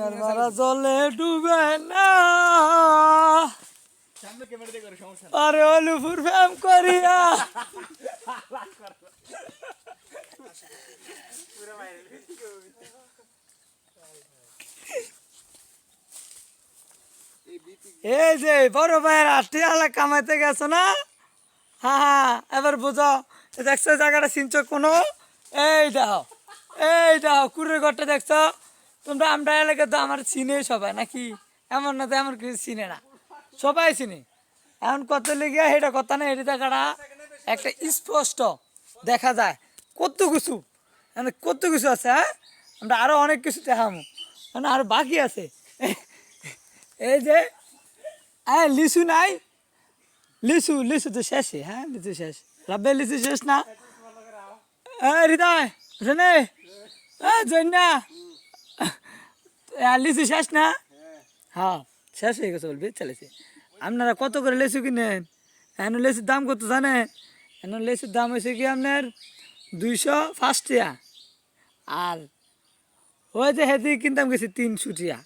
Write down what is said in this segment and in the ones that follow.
আপনার মারা জলে ডুবে না আরে অলুপুর ফ্যাম করিয়া এই যে বড় ভাইয়ের আটটি আলা কামাইতে গেছো না হ্যাঁ হ্যাঁ এবার বুঝো দেখছো জায়গাটা চিনছ কোনো এই দেখো কুড়ের ঘরটা দেখছো তোমরা আমরা এলাকা তো আমার চিনে সবাই নাকি এমন না তো এমন কিছু চিনে না সবাই চিনে এখন কত লেগে এটা কথা না এটা জায়গাটা একটা স্পষ্ট দেখা যায় কত কিছু কত কিছু আছে হ্যাঁ আমরা আরো অনেক কিছু দেখামো মানে আরো বাকি আছে এই যে হ্যাঁ লিচু নাই লিচু তো শেষে হ্যাঁ লিচু শেষ রাব্বে লিচু শেষ না হৃদয় শোনে জন্যা লিচু শেষ না হ্যাঁ শেষ হয়ে গেছে বলবি চলেছে আপনারা কত করে লিচু কিনেন এখন লিচুর দাম কত জানেন এখন লিচুর দাম হয়েছে কি আপনার 205 টাকা আর ওই যে হেঁটে কিনতাম গেছি 300 টাকা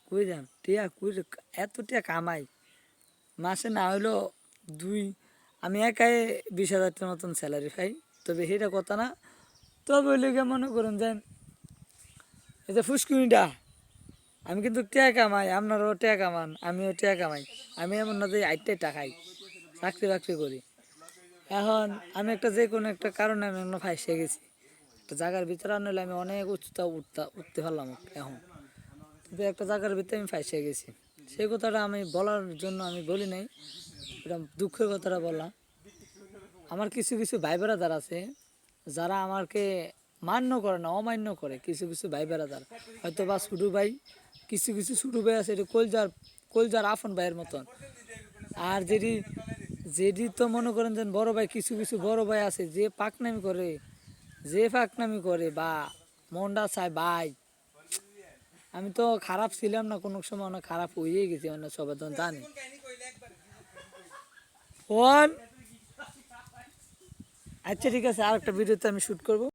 কই যান টিয়া কই এত টিয়া কামাই মাসে না হইলো আমি একাই 20,000 টাকার মতন স্যালারি পাই তবে সেটা কথা না তবে ওই লেগে মনে করেন যে এই যে ফুসকুনিটা আমি কিন্তু টিয়া কামাই আপনারও টিয়া কামান আমিও টিয়া কামাই আমি এমন না যে 8 টাকা খাই চাকরি বাকরি করি এখন আমি একটা যে কোনো একটা কারণে আমি অন্য ফাইসে গেছি একটা জায়গার ভিতরে আনলে আমি অনেক উচ্চতা উঠতে পারলাম এখন কিন্তু একটা জায়গার ভিতরে আমি ফাইসে গেছি সেই কথাটা আমি বলার জন্য আমি বলি নাই এটা দুঃখের কথাটা বললাম আমার কিছু কিছু ভাই বেড়াদার আছে যারা আমাকে মান্য করে না অমান্য করে কিছু কিছু ভাই বেড়াদার হয়তো বা ছোটো ভাই কিছু কিছু ছোটো ভাই আছে এটা কলজার আফন ভাইয়ের মতন আর যেটি তো মনে করেন যে বড় ভাই কিছু কিছু বড় ভাই আছে যে পাকনামি করে বা মনটা চায় ভাই আমি তো খারাপ ছিলাম না কোনো সময় অনেক খারাপ হয়ে গেছি অনেক সবাই তো জানি আচ্ছা ঠিক আছে আর একটা ভিডিওতে আমি শুট করবো।